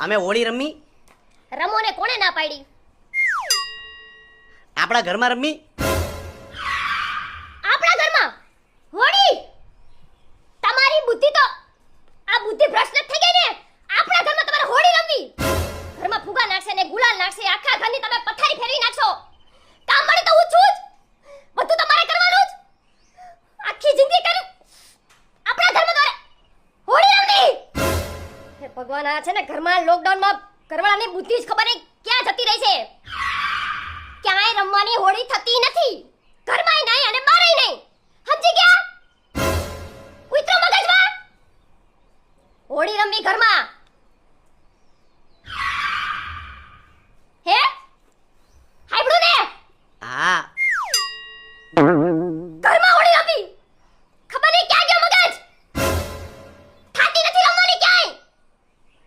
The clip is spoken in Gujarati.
અમે હોળી રમી. રમો ને કોણે ના પાડી? આપણા ઘરમાં રમી. આપણા ઘરમાં હોળી? તમારી બુદ્ધિ તો આ બુદ્ધિ ભ્રષ્ટ થઈ ગઈ ને. આપણા ઘરમાં તમારે હોળી રમવી? ઘરમાં ફુગા નાખશે ને ગુલાલ નાખશે, આખા ઘરની તમે પથારી ફેરવી નાખશો. કામ મળે તો હું છું જ, બધું તમારે કરવાનું જ. આખી જિંદગી કર્યું આપણા ઘરમાં તમારે હોળી રમવી. હે ભગવાન, આ છે ને ઘરમાં લોકડાઉનમાં ઘરવાળાની બુદ્ધિ જ ખબર નહીં ક્યાં જતી રહી છે. ક્યાંય રમવાની હોળી થતી નથી, ઘરમાંય નહીં અને બહારય નહીં. સમજી ગયા? ઉતરો મગજમાં. હોળી રમવી ઘરમાં